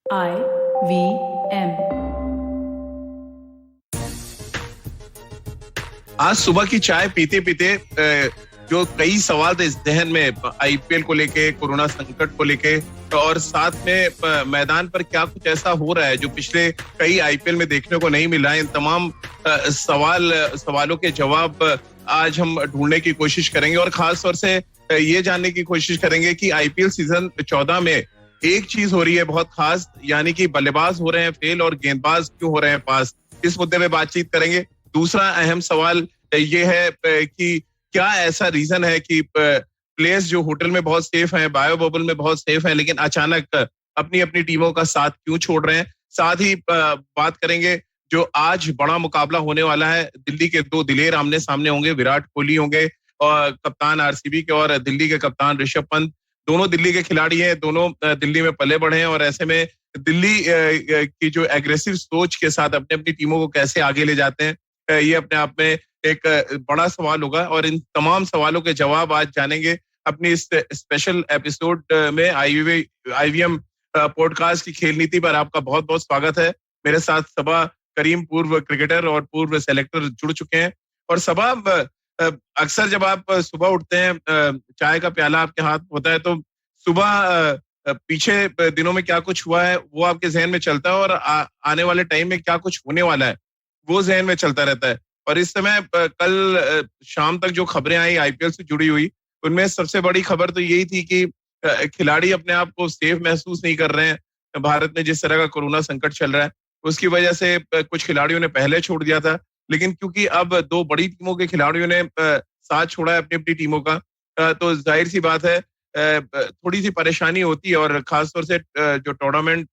IVM। आज सुबह की चाय पीते पीते जो कई सवाल थे इस जहन में आईपीएल को लेके, कोरोना संकट को लेके, और साथ में मैदान पर क्या कुछ ऐसा हो रहा है जो पिछले कई आईपीएल में देखने को नहीं मिला है। इन तमाम सवालों के जवाब आज हम ढूंढने की कोशिश करेंगे और खास तौर से ये जानने की कोशिश करेंगे कि आईपीएल सीजन 14 में एक चीज हो रही है बहुत खास, यानी कि बल्लेबाज हो रहे हैं फेल और गेंदबाज क्यों हो रहे हैं पास। इस मुद्दे पे बातचीत करेंगे। दूसरा अहम सवाल ये है कि क्या ऐसा रीजन है कि प्लेयर्स जो होटल में बहुत सेफ हैं, बायो बबल में बहुत सेफ हैं, लेकिन अचानक अपनी अपनी टीमों का साथ क्यों छोड़ रहे हैं। साथ ही बात करेंगे जो आज बड़ा मुकाबला होने वाला है। दिल्ली के दो दिलेर आमने सामने होंगे, विराट कोहली होंगे और कप्तान आरसीबी के, और दिल्ली के कप्तान ऋषभ पंत। दोनों दिल्ली के खिलाड़ी हैं, दोनों दिल्ली में पले बढ़े हैं, और ऐसे में दिल्ली की जो एग्रेसिव सोच के साथ अपनी अपनी टीमों को कैसे आगे ले जाते हैं, ये अपने आप में एक बड़ा सवाल होगा। और इन तमाम सवालों के जवाब आज जानेंगे अपनी इस स्पेशल एपिसोड में। आईवीएम पॉडकास्ट की खेल नीति पर आपका बहुत बहुत स्वागत है। मेरे साथ सबा करीम, पूर्व क्रिकेटर और पूर्व सेलेक्टर, जुड़ चुके हैं। और सबा, अक्सर जब आप सुबह उठते हैं, चाय का प्याला आपके हाथ होता है, तो सुबह पीछे दिनों में क्या कुछ हुआ है वो आपके जहन में चलता है, और आने वाले टाइम में क्या कुछ होने वाला है वो जहन में चलता रहता है। और इस समय कल शाम तक जो खबरें आई आईपीएल से जुड़ी हुई, उनमें सबसे बड़ी खबर तो यही थी कि खिलाड़ी अपने आप को सेफ महसूस नहीं कर रहे हैं। भारत में जिस तरह का कोरोना संकट चल रहा है उसकी वजह से कुछ खिलाड़ियों ने पहले छोड़ दिया था, लेकिन क्योंकि अब दो बड़ी टीमों के खिलाड़ियों ने साथ छोड़ा है अपनी अपनी टीमों का, तो जाहिर सी बात है थोड़ी सी परेशानी होती है। और खासतौर से जो टूर्नामेंट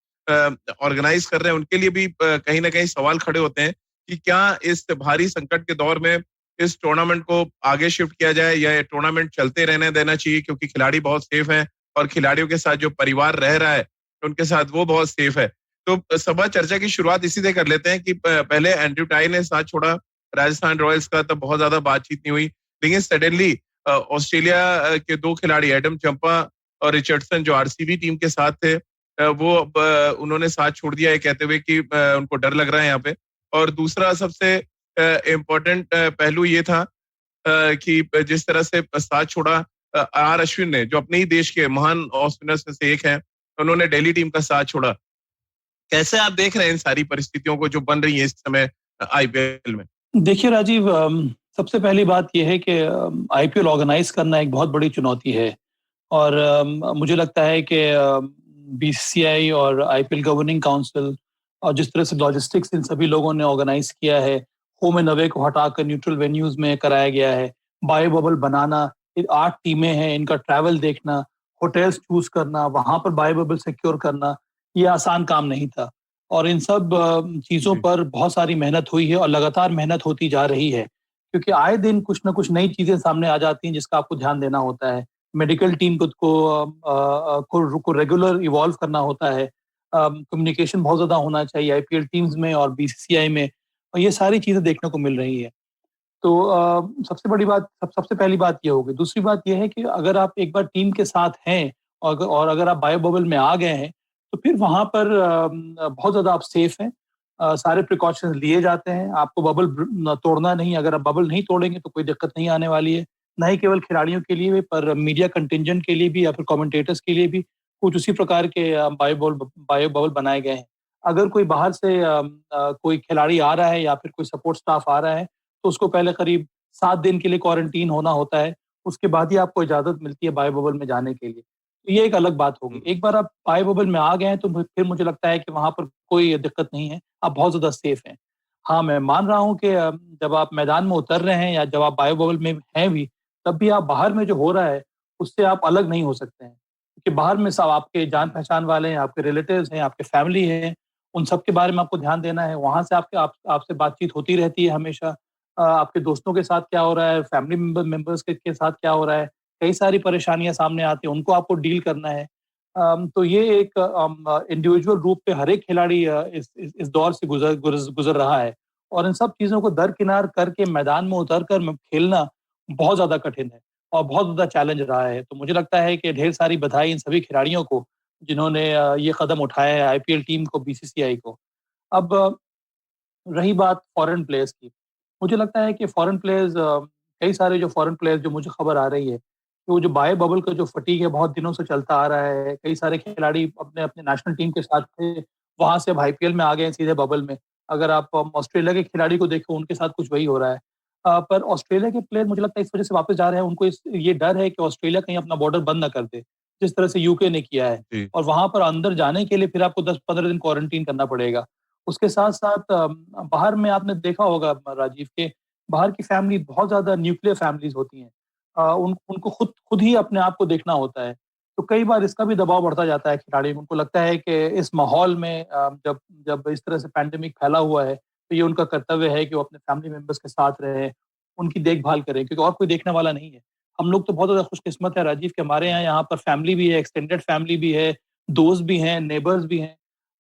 ऑर्गेनाइज कर रहे हैं उनके लिए भी कहीं ना कहीं सवाल खड़े होते हैं कि क्या इस भारी संकट के दौर में इस टूर्नामेंट को आगे शिफ्ट किया जाए या टूर्नामेंट चलते रहने देना चाहिए, क्योंकि खिलाड़ी बहुत सेफ हैं और खिलाड़ियों के साथ जो परिवार रह रहा है उनके साथ वो बहुत सेफ है। तो सभा चर्चा की शुरुआत इसी से कर लेते हैं कि पहले एंड्रयू टाई ने साथ छोड़ा राजस्थान रॉयल्स का, तब बहुत ज्यादा बातचीत नहीं हुई, लेकिन सडनली ऑस्ट्रेलिया के दो खिलाड़ी एडम चंपा और रिचर्डसन जो आरसीबी टीम के साथ थे, वो उन्होंने साथ छोड़ दिया है कहते हुए कि उनको डर लग रहा है यहाँ पे। और दूसरा सबसे इम्पोर्टेंट पहलू ये था कि जिस तरह से साथ छोड़ा आर अश्विन ने, जो अपने ही देश के महान ऑफ स्पिनर्स में से एक हैं, उन्होंने दिल्ली टीम का साथ छोड़ा। कैसे आप देख रहे हैं इन सारी परिस्थितियों को जो बन रही है इस समय आईपीएल में? देखिए राजीव, सबसे पहली बात यह है कि आईपीएल ऑर्गेनाइज करना एक बहुत बड़ी चुनौती है। और मुझे लगता है कि बीसीसीआई और आईपीएल गवर्निंग काउंसिल और जिस तरह से लॉजिस्टिक्स इन सभी लोगों ने ऑर्गेनाइज किया है, होम एंड अवे को हटाकर न्यूट्रल वेन्यूज में कराया गया है, बायो बबल बनाना, 8 टीमें हैं, इनका ट्रैवल देखना, होटल्स चूज करना, वहां पर बायो बबल सिक्योर करना, ये आसान काम नहीं था। और इन सब चीज़ों पर बहुत सारी मेहनत हुई है और लगातार मेहनत होती जा रही है, क्योंकि आए दिन कुछ ना कुछ नई चीज़ें सामने आ जाती हैं जिसका आपको ध्यान देना होता है। मेडिकल टीम को रेगुलर इवॉल्व करना होता है, कम्युनिकेशन बहुत ज़्यादा होना चाहिए आईपीएल टीम्स में और बीसीसीआई में, और ये सारी चीज़ें देखने को मिल रही है। तो सबसे पहली बात ये होगी। दूसरी बात ये है कि अगर आप एक बार टीम के साथ हैं और अगर आप बायो बबल में आ गए हैं, तो फिर वहाँ पर बहुत ज़्यादा आप सेफ हैं। सारे प्रिकॉशंस लिए जाते हैं, आपको बबल तोड़ना नहीं। अगर आप बबल नहीं तोड़ेंगे तो कोई दिक्कत नहीं आने वाली है, न ही केवल खिलाड़ियों के लिए पर मीडिया कंटिंजेंट के लिए भी या फिर कमेंटेटर्स के लिए भी कुछ उसी प्रकार के बायो बबल बनाए गए हैं। अगर कोई बाहर से कोई खिलाड़ी आ रहा है या फिर कोई सपोर्ट स्टाफ आ रहा है, तो उसको पहले करीब 7 दिन के लिए क्वारंटीन होना होता है, उसके बाद ही आपको इजाज़त मिलती है बायो बबल में जाने के लिए। तो ये एक अलग बात होगी। एक बार आप बायो बबल में आ गए हैं तो फिर मुझे लगता है कि वहाँ पर कोई दिक्कत नहीं है, आप बहुत ज़्यादा सेफ हैं। हाँ, मैं मान रहा हूँ कि जब आप मैदान में उतर रहे हैं या जब आप बायो बबल में हैं भी, तब भी आप बाहर में जो हो रहा है, उससे आप अलग नहीं हो सकते हैं। क्योंकि बाहर में सब आपके जान-पहचान वाले हैं, आपके रिलेटिव्स हैं, आपके फैमिली है, उन सब के बारे में आपको ध्यान देना है। वहाँ से आपसे बातचीत होती रहती है हमेशा। आपके दोस्तों के साथ क्या हो रहा है, फैमिली मेंबर्स के साथ क्या हो रहा है, कई सारी परेशानियाँ सामने आती हैं, उनको आपको डील करना है। तो ये एक इंडिविजुअल रूप पे हर एक खिलाड़ी इस दौर से गुज़र रहा है, और इन सब चीज़ों को दरकिनार करके मैदान में उतर कर खेलना बहुत ज़्यादा कठिन है और बहुत ज़्यादा चैलेंज रहा है। तो मुझे लगता है कि ढेर सारी बधाई इन सभी खिलाड़ियों को जिन्होंने ये कदम उठाया है आईपीएल टीम को, बीसीसीआई को। अब रही बात फॉरेन प्लेयर्स की, मुझे लगता है कि फॉरेन प्लेयर्स कई सारे जो फॉरेन प्लेयर्स जो मुझे खबर आ रही है, कि वो जो बायो बबल का जो फटीग है बहुत दिनों से चलता आ रहा है, कई सारे खिलाड़ी अपने अपने नेशनल टीम के साथ थे, वहाँ से अब आईपीएल में आ गए हैं सीधे बबल में। अगर आप ऑस्ट्रेलिया के खिलाड़ी को देखो, उनके साथ कुछ वही हो रहा है। पर ऑस्ट्रेलिया के प्लेयर मुझे लगता है इस वजह से वापस जा रहे हैं, उनको ये डर है कि ऑस्ट्रेलिया कहीं अपना बॉर्डर बंद ना कर दे, जिस तरह से यूके ने किया है। जी। और वहाँ पर अंदर जाने के लिए फिर आपको 10-15 दिन क्वारंटीन करना पड़ेगा। उसके साथ-साथ बाहर में आपने देखा होगा राजीव के बाहर की फैमिली बहुत ज़्यादा न्यूक्लियर फैमिलीज़ होती हैं। उनको खुद खुद ही अपने आप को देखना होता है। तो कई बार इसका भी दबाव बढ़ता जाता है खिलाड़ियों को। उनको लगता है कि इस माहौल में जब जब इस तरह से पैंडेमिक फैला हुआ है, तो ये उनका कर्तव्य है कि वो अपने फैमिली मेंबर्स के साथ रहें, उनकी देखभाल करें क्योंकि और कोई देखने वाला नहीं है। हम लोग तो बहुत ज़्यादा खुशकिस्मत है राजीव कि हमारे यहाँ पर फैमिली भी है, एक्सटेंडेड फैमिली भी है, दोस्त भी हैं, नेबर्स भी हैं।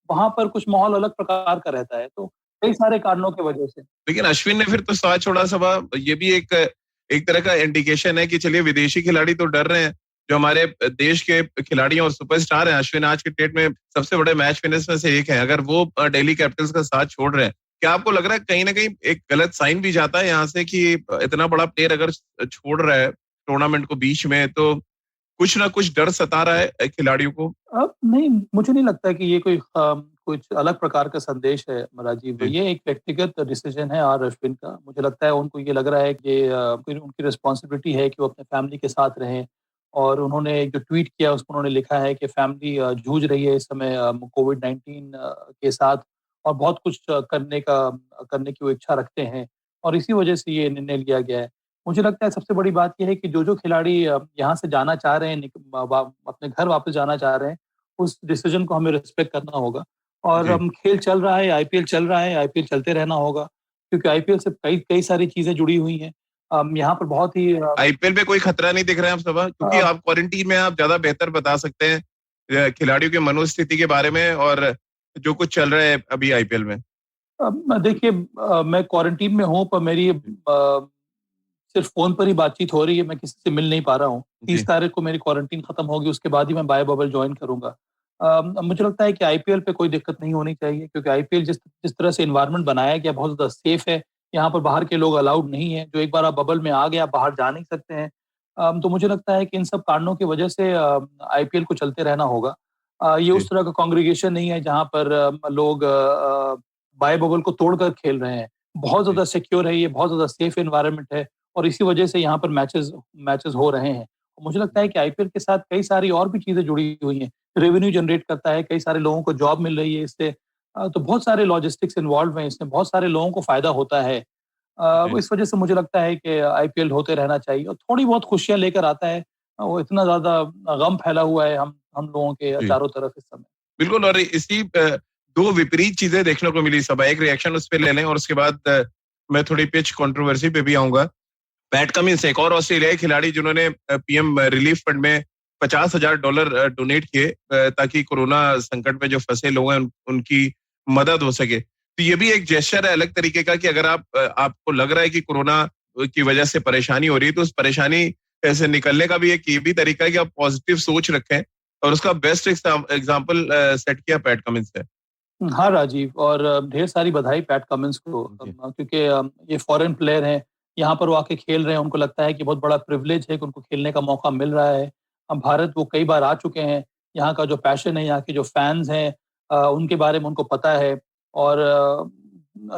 वहाँ पर कुछ माहौल अलग प्रकार का रहता है, तो कई सारे कारणों की वजह से। लेकिन अश्विन ने फिर तो साथ छोड़ा सभा, ये भी एक एक तरह का इंडिकेशन है कि चलिए विदेशी खिलाड़ी तो डर रहे हैं, जो हमारे देश के खिलाड़ी और सुपरस्टार हैं। अश्विन आज के डेट में सबसे बड़े मैच विनर्स में से एक है। अगर वो दिल्ली कैपिटल्स का साथ छोड़ रहे हैं, क्या आपको लग रहा है कहीं ना कहीं एक गलत साइन भी जाता है यहाँ से कि इतना बड़ा प्लेयर अगर छोड़ रहा है टूर्नामेंट को बीच में, तो कुछ ना कुछ डर सता रहा है खिलाड़ियों को? अब नहीं, मुझे नहीं लगता कि ये कोई कुछ अलग प्रकार का संदेश है राजीव। जी। ये एक व्यक्तिगत डिसीजन है आर अश्विन का। मुझे लगता है उनको ये लग रहा है कि कोई उनकी रिस्पॉन्सिबिलिटी है कि वो अपने फैमिली के साथ रहें और उन्होंने एक जो ट्वीट किया उसमें उन्होंने लिखा है कि फैमिली जूझ रही है इस समय कोविड-19 के साथ और बहुत कुछ करने की वो इच्छा रखते हैं और इसी वजह से ये निर्णय लिया गया है। मुझे लगता है सबसे बड़ी बात ये है कि जो-जो खिलाड़ी यहाँ से जाना चाह रहे हैं, अपने घर वापस जाना चाह रहे हैं, उस डिसीजन को हमें रिस्पेक्ट करना होगा और जी। खेल चल रहा है, आईपीएल चल रहा है, आईपीएल चलते रहना होगा क्योंकि आईपीएल से कई कई सारी चीज़ें जुड़ी हुई हैं। यहाँ पर बहुत ही आईपीएल में कोई खतरा नहीं दिख रहा है आप सभा, क्योंकि अ, आप क्वारंटीन में आप ज्यादा बेहतर बता सकते हैं खिलाड़ियों की मनोस्थिति के बारे में और जो कुछ चल रहा है अभी आईपीएल में। देखिए मैं क्वारंटीन में हूँ पर मेरी सिर्फ़ फ़ोन पर ही बातचीत हो रही है, मैं किसी से मिल नहीं पा रहा हूँ। 30 जी। तारीख को मेरी क्वारंटीन खत्म होगी, उसके बाद ही मैं बायो बबल जॉइन करूँगा। मुझे लगता है कि आईपीएल पे कोई दिक्कत नहीं होनी चाहिए क्योंकि आईपीएल जिस जिस तरह से एनवायरनमेंट बनाया गया बहुत ज़्यादा सेफ है। यहाँ पर बाहर के लोग अलाउड नहीं है, जो एक बार आप बबल में आ गए, आप बाहर जा नहीं सकते हैं। तो मुझे लगता है कि इन सब कारणों की वजह से आईपीएल को चलते रहना होगा। ये जी। उस तरह का कांग्रीगेशन नहीं है जहाँ पर लोग बायो बबल को तोड़कर खेल रहे हैं। बहुत जी। ज़्यादा सिक्योर है ये, बहुत ज़्यादा सेफ एनवायरनमेंट है। और इसी वजह से यहाँ पर मैचेस मैचेस हो रहे हैं। मुझे लगता है कि आईपीएल के साथ कई सारी और भी चीज़ें जुड़ी हुई हैं। रेवेन्यू जनरेट करता है, कई सारे लोगों को जॉब मिल रही है इससे। तो बहुत सारे लॉजिस्टिक्स इन्वॉल्व हैं इसमें, बहुत सारे लोगों को फ़ायदा होता है। जी। इस वजह से मुझे लगता है कि आईपीएल होते रहना चाहिए और थोड़ी बहुत खुशियाँ लेकर आता है। वो इतना ज़्यादा गम फैला हुआ है हम लोगों के जी। चारों तरफ इस समय। बिल्कुल। और इसी दो विपरीत चीजें देखने को मिली सभा, एक रिएक्शन उस पर ले लें और उसके बाद मैं थोड़ी पिच कंट्रोवर्सी पे भी आऊंगा। पैट कमिंस एक और ऑस्ट्रेलियाई खिलाड़ी जिन्होंने पीएम रिलीफ फंड में $50,000 डोनेट किए ताकि कोरोना संकट में जो फंसे लोग हैं उनकी मदद हो सके। तो ये भी एक जेस्चर है अलग तरीके का कि अगर आपको लग रहा है कि कोरोना की वजह से परेशानी हो रही है, तो उस परेशानी से निकलने का भी एक ये भी तरीका है कि आप पॉजिटिव सोच रखें, और उसका बेस्ट एग्जाम्पल सेट किया पैट कमिंस है। हाँ, राजीव और ढेर सारी बधाई पैट कमिंस को जी। क्योंकि ये फॉरेन प्लेयर हैं, यहाँ पर वो आके खेल रहे हैं, उनको लगता है कि बहुत बड़ा प्रिविलेज है कि उनको खेलने का मौका मिल रहा है। भारत वो कई बार आ चुके हैं, यहाँ का जो पैशन है, यहाँ के जो फैन्स हैं उनके बारे में उनको पता है और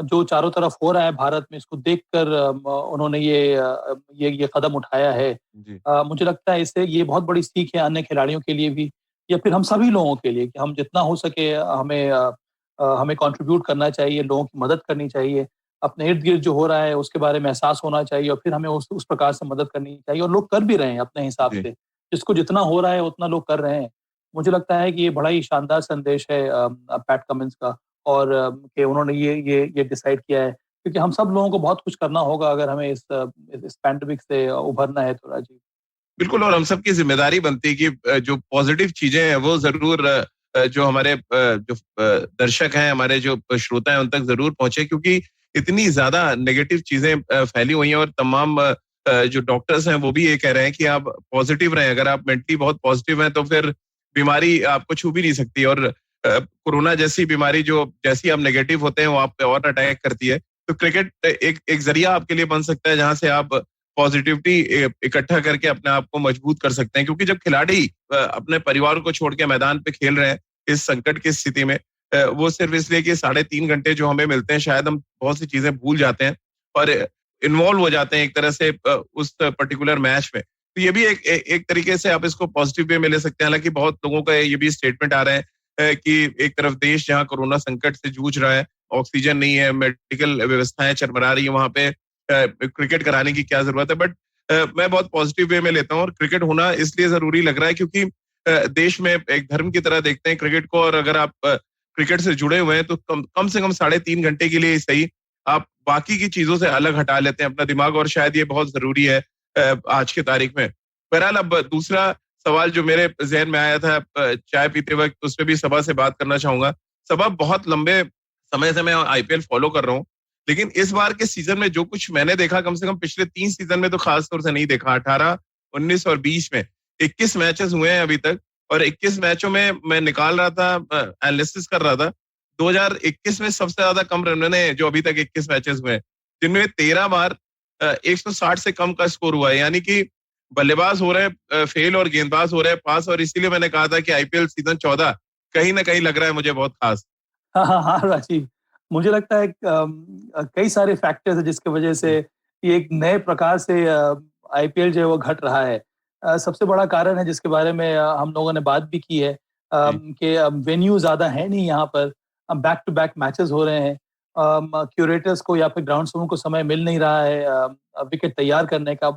जो चारों तरफ हो रहा है भारत में, इसको देखकर उन्होंने ये कदम उठाया है। जी। मुझे लगता है इससे ये बहुत बड़ी सीख है अन्य खिलाड़ियों के लिए भी या फिर हम सभी लोगों के लिए कि हम जितना हो सके हमें कंट्रीब्यूट करना चाहिए, लोगों की मदद करनी चाहिए। अपने इर्द-गिर्द जो हो रहा है उसके बारे में एहसास होना चाहिए और फिर हमें उस प्रकार से मदद करनी चाहिए और लोग कर भी रहे हैं अपने हिसाब जी। से। जिसको जितना हो रहा है उतना लोग कर रहे हैं। मुझे लगता है कि ये बड़ा ही शानदार संदेश है पैट कमिंस का और कि उन्होंने ये डिसाइड किया है क्योंकि हम सब लोगों को बहुत कुछ करना होगा अगर हमें इस पैंडेमिक से उभरना है तो राजीव। बिल्कुल। और हम सबकी जिम्मेदारी बनती है कि जो पॉजिटिव चीजें हैं वो जरूर जो हमारे जो दर्शक हैं, हमारे जो श्रोता हैं, उन तक जरूर पहुंचे, क्योंकि इतनी ज्यादा नेगेटिव चीजें फैली हुई हैं और तमाम जो डॉक्टर्स हैं वो भी ये कह रहे हैं कि आप पॉजिटिव रहें। अगर आप मेंटली बहुत पॉजिटिव हैं तो फिर बीमारी आपको छू भी नहीं सकती। और कोरोना जैसी बीमारी जो जैसी आप नेगेटिव होते हैं वो आप पे और अटैक करती है। तो क्रिकेट एक एक जरिया आपके लिए बन सकता है जहां से आप पॉजिटिविटी इकट्ठा करके अपने आप को मजबूत कर सकते हैं। क्योंकि जब खिलाड़ी अपने परिवार को छोड़ के मैदान पे खेल रहे हैं इस संकट की स्थिति में, वो सिर्फ इसलिए कि 3.5 घंटे जो हमें मिलते हैं, शायद हम बहुत सी चीजें भूल जाते हैं और इन्वॉल्व हो जाते हैं एक तरह से उस पर्टिकुलर मैच में। तो ये भी एक तरीके से आप इसको पॉजिटिव वे में ले सकते हैं। हालांकि बहुत लोगों का ये भी स्टेटमेंट आ रहे हैं कि एक तरफ देश जहां कोरोना संकट से जूझ रहा है, ऑक्सीजन नहीं है, मेडिकल व्यवस्थाएं चरमरा रही है, वहां पे क्रिकेट कराने की क्या जरूरत है। बट मैं बहुत पॉजिटिव वे में लेता हूँ और क्रिकेट होना इसलिए जरूरी लग रहा है क्योंकि देश में एक धर्म की तरह देखते हैं क्रिकेट को। और अगर आप क्रिकेट से जुड़े हुए हैं तो कम से कम 3.5 घंटे के लिए ही सही आप बाकी की चीजों से अलग हटा लेते हैं अपना दिमाग, और शायद ये बहुत जरूरी है आज की तारीख में। बहरहाल अब दूसरा सवाल जो मेरे जहन में आया था चाय पीते वक्त, उस पर भी सबा से बात करना चाहूंगा। सबा, बहुत लंबे समय से मैं आईपीएल फॉलो कर रहा हूँ, लेकिन इस बार के सीजन में जो कुछ मैंने देखा, कम से कम पिछले 3 सीजन में तो खास तौर से नहीं देखा। 18, 19 और 20 में 21 मैचेस हुए हैं अभी तक, और 21 मैचों में मैं निकाल रहा था, एनालिसिस कर रहा था, 2021 में सबसे ज्यादा कम रन बने जो अभी तक 21 मैचेस हुए हैं, जिनमें 13 बार 160 से कम का स्कोर हुआ है। यानी कि बल्लेबाज हो रहे फेल और गेंदबाज हो रहे पास। और इसीलिए मैंने कहा था कि आईपीएल सीजन 14 कहीं ना कहीं लग रहा है मुझे बहुत खास। हाँ, हाँ, हाँ, राजीव। मुझे लगता है कई सारे फैक्टर्स हैं जिसकी वजह से ये एक नए प्रकार से आईपीएल जो है वो घट रहा है। सबसे बड़ा कारण है जिसके बारे में हम लोगों ने बात भी की है कि वेन्यू ज़्यादा है नहीं यहाँ पर। बैक टू बैक मैचेस हो रहे हैं। क्यूरेटर्स को या फिर ग्राउंडसमैन को समय मिल नहीं रहा है विकेट तैयार करने का।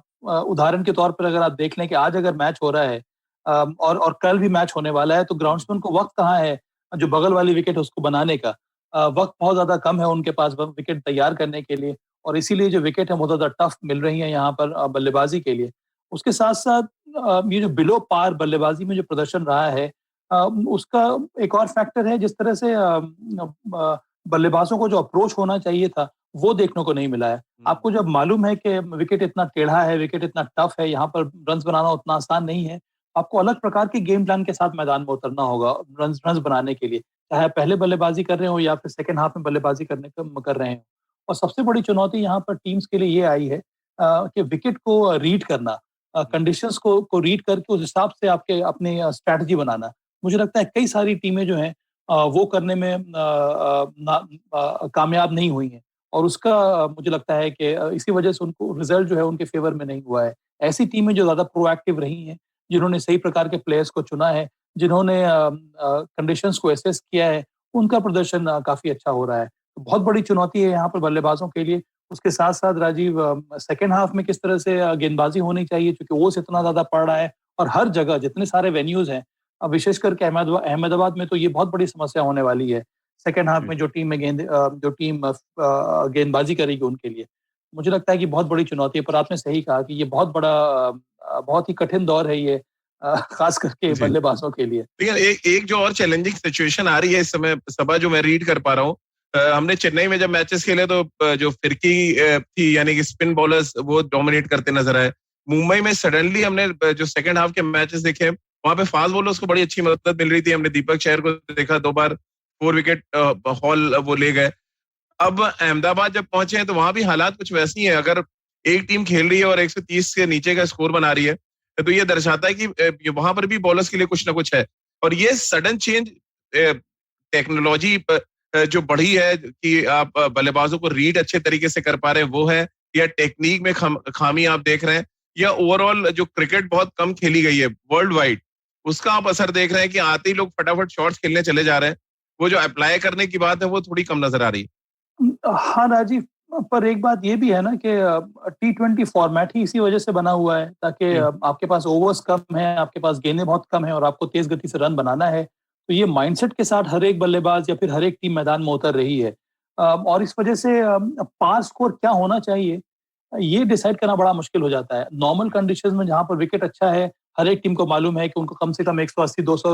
उदाहरण के तौर पर अगर आप देख लें कि आज अगर मैच हो रहा है और कल भी मैच होने वाला है, तो ग्राउंडसमैन को वक़्त कहाँ है जो बगल वाली विकेट है उसको बनाने का। वक़्त बहुत ज़्यादा कम है उनके पास विकेट तैयार करने के लिए, और इसीलिए जो विकेट है बहुत ज़्यादा टफ मिल रही है यहाँ पर बल्लेबाजी के लिए। उसके साथ-साथ ये जो बिलो पार बल्लेबाजी में जो प्रदर्शन रहा है उसका एक और फैक्टर है जिस तरह से बल्लेबाजों को जो अप्रोच होना चाहिए था, वो देखने को नहीं मिला है। आपको जब मालूम है कि विकेट इतना टेढ़ा है, विकेट इतना टफ है, यहाँ पर रन्स बनाना उतना आसान नहीं है, आपको अलग प्रकार के गेम प्लान के साथ मैदान में उतरना होगा रन्स रन्स बनाने के लिए। चाहे आप पहले बल्लेबाजी कर रहे हो या फिर सेकंड हाफ में बल्लेबाजी कर रहे हो। और सबसे बड़ी चुनौती यहाँ पर टीम्स के लिए ये आई है कि विकेट को रीड करना, कंडीशंस को रीड करके उस हिसाब से आपके अपनी स्ट्रैटेजी बनाना। मुझे लगता है कई सारी टीमें जो हैं वो करने में कामयाब नहीं हुई हैं, और उसका मुझे लगता है कि इसी वजह से उनको रिजल्ट जो है उनके फेवर में नहीं हुआ है। ऐसी टीमें जो ज़्यादा प्रोएक्टिव रही हैं, जिन्होंने सही प्रकार के प्लेयर्स को चुना है, जिन्होंने कंडीशंस को एसेस किया है, उनका प्रदर्शन काफ़ी अच्छा हो रहा है। तो बहुत बड़ी चुनौती है यहाँ पर बल्लेबाजों के लिए। उसके साथ-साथ राजीव, सेकंड हाफ में किस तरह से गेंदबाजी होनी चाहिए, क्योंकि ओस इतना ज़्यादा पड़ रहा है और हर जगह जितने सारे वेन्यूज़ हैं, विशेष करके अहमदाबाद में तो ये बहुत बड़ी समस्या होने वाली है। सेकंड हाफ में जो टीम गेंदबाजी करेगी उनके लिए। मुझे लगता है कि बहुत बड़ी चुनौती है, पर आपने सही कहा कि ये बहुत बड़ा बहुत ही कठिन दौर है ये, खास करके जी। बल्लेबाजों के लिए। लेकिन एक एक जो और चैलेंजिंग सिचुएशन आ रही है इस समय सभा, जो मैं रीड कर पा रहा हूँ, हमने चेन्नई में जब मैचेस खेले तो जो फिरकी थी, यानी कि स्पिन बॉलर्स, वो डोमिनेट करते नजर आए। मुंबई में सडनली हमने जो सेकंड हाफ के मैचेस देखे, वहां पे फास्ट बॉलर्स को बड़ी अच्छी मदद मिल रही थी। हमने दीपक चहर को देखा, 2 बार 4 विकेट हॉल वो ले गए। अब अहमदाबाद जब पहुंचे हैं तो वहां भी हालात कुछ वैसी हैं। अगर एक टीम खेल रही है और 130 के नीचे का स्कोर बना रही है, तो ये दर्शाता है कि वहां पर भी बॉलर्स के लिए कुछ ना कुछ है। और ये सडन चेंज टेक्नोलॉजी जो बढ़ी है कि आप बल्लेबाजों को रीड अच्छे तरीके से कर पा रहे हैं, वो है, या टेक्निक में खामी आप देख रहे हैं, या ओवरऑल जो क्रिकेट बहुत कम खेली गई है वर्ल्ड वाइड, उसका आप असर देख रहे हैं कि आते ही लोग फटाफट शॉट्स खेलने चले जा रहे हैं। वो जो अप्लाई करने की बात है वो थोड़ी कम नजर आ रही है। हाँ, राजीव, पर एक बात ये भी है ना कि टी20 फॉर्मेट ही इसी वजह से बना हुआ है ताकि आपके पास ओवर्स कम है, आपके पास गेंदें बहुत कम है और आपको तेज गति से रन बनाना है। तो ये माइंडसेट के साथ हर एक बल्लेबाज या फिर हर एक टीम मैदान में उतर रही है। और इस वजह से पार स्कोर क्या होना चाहिए, ये डिसाइड करना बड़ा मुश्किल हो जाता है। नॉर्मल कंडीशंस में जहाँ पर विकेट अच्छा है, हर एक टीम को मालूम है कि उनको कम से कम 180-200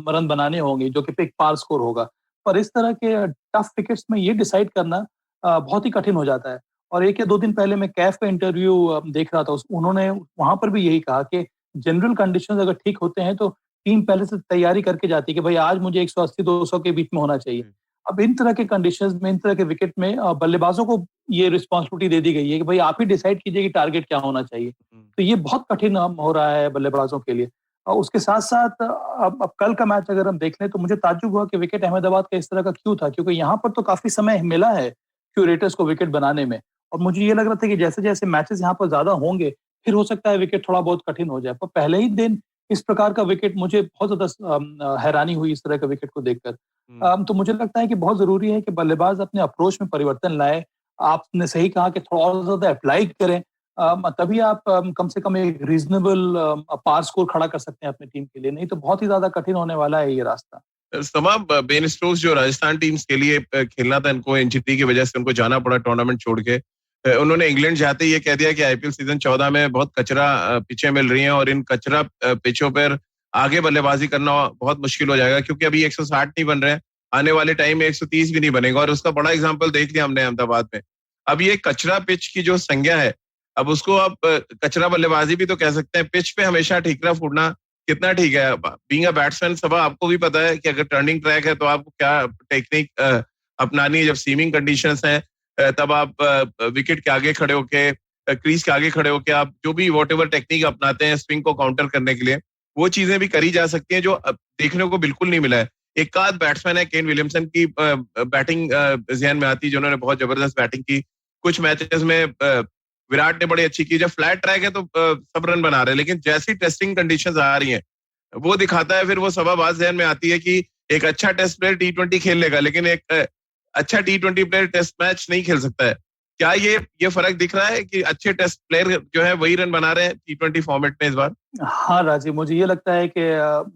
रन बनाने होंगे, जो कि एक पार स्कोर होगा। पर इस तरह के टफ विकेट्स में ये डिसाइड करना बहुत ही कठिन हो जाता है। और 1 या 2 दिन पहले मैं कैफ का इंटरव्यू देख रहा था, उन्होंने वहाँ पर भी यही कहा कि जनरल कंडीशंस अगर ठीक होते हैं तो टीम पहले से तैयारी करके जाती है कि भाई आज मुझे 180-200 के बीच में होना चाहिए। अब इन तरह के कंडीशंस में, इन तरह के विकेट में बल्लेबाजों को ये रिस्पॉन्सिबिलिटी दे दी गई है कि भाई आप ही डिसाइड कीजिए कि टारगेट क्या होना चाहिए। तो ये बहुत कठिन हो रहा है बल्लेबाजों के लिए। और उसके साथ-साथ अब कल का मैच अगर हम देख लें तो मुझे ताज्जुब हुआ कि विकेट अहमदाबाद का इस तरह का क्यों था? क्योंकि यहाँ पर तो काफ़ी समय मिला है क्यूरेटर्स को विकेट बनाने में, और मुझे ये लग रहा था कि जैसे-जैसे मैचेस यहाँ पर ज़्यादा होंगे, फिर हो सकता है विकेट थोड़ा बहुत कठिन हो जाए। पर पहले ही दिन इस प्रकार का विकेट, मुझे बहुत ज़्यादा हैरानी हुई इस तरह के विकेट को देखकर। तो मुझे लगता है कि बहुत ज़रूरी है कि बल्लेबाज अपने अप्रोच में परिवर्तन लाएँ। आपने सही कहा कि थोड़ा और ज़्यादा अप्लाई करें, तभी आप कम से कम एक रीज़नेबल पार स्कोर खड़ा कर सकते हैं अपनी टीम के लिए, नहीं तो बहुत ही ज़्यादा कठिन होने वाला है ये रास्ता। तमाम बेन स्टोक्स जो राजस्थान टीम्स के लिए खेलना था, इनको इंजरी की वजह से उनको जाना पड़ा टूर्नामेंट छोड़ के। उन्होंने इंग्लैंड जाते ही ये कह दिया कि आईपीएल सीजन 14 में बहुत कचरा पिचें मिल रही हैं और इन कचरा पिचों पर आगे बल्लेबाजी करना बहुत मुश्किल हो जाएगा, क्योंकि अभी 160 नहीं बन रहे हैं, आने वाले टाइम में 130 भी नहीं बनेगा। और उसका बड़ा एग्जाम्पल देख लिया हमने अहमदाबाद में। अब ये कचरा पिच की जो संज्ञा है, अब उसको आप कचरा बल्लेबाजी भी तो कह सकते हैं। पिच पे हमेशा ठीकरा फूटना कितना ठीक है? बीइंग अ बैट्समैन सबा आपको भी पता है कि अगर टर्निंग ट्रैक है तो आपको क्या टेक्निक अपनानी है। जब सीमिंग कंडीशंस हैं तब आप विकेट के आगे खड़े होके, क्रीज के आगे खड़े होके आप जो भी व्हाटएवर टेक्निक अपनाते हैं स्विंग को काउंटर करने के लिए, वो चीजें भी करी जा सकती हैं जो अब देखने को बिल्कुल नहीं मिला है। एक आध बैट्समैन है, केन विलियमसन की बैटिंग ज़हन में आती है, जिन्होंने बहुत जबरदस्त बैटिंग की। कुछ मैचेस में विराट ने बड़ी अच्छी की। जब फ्लैट ट्रैक है तो सब रन बना रहे हैं, लेकिन जैसी टेस्टिंग कंडीशंस आ रही हैं, वो दिखाता है, फिर वो सवाबाज ज़हन में आती है कि एक अच्छा टेस्ट प्लेयर टी20 खेल लेगा, लेकिन एक अच्छा टी20 प्लेयर टेस्ट मैच नहीं खेल सकता है। क्या ये फर्क दिख रहा है कि अच्छे टेस्ट प्लेयर जो है वही रन बना रहे हैं टी20 फॉर्मेट में इस बार? हाँ, राजीव, मुझे ये लगता है कि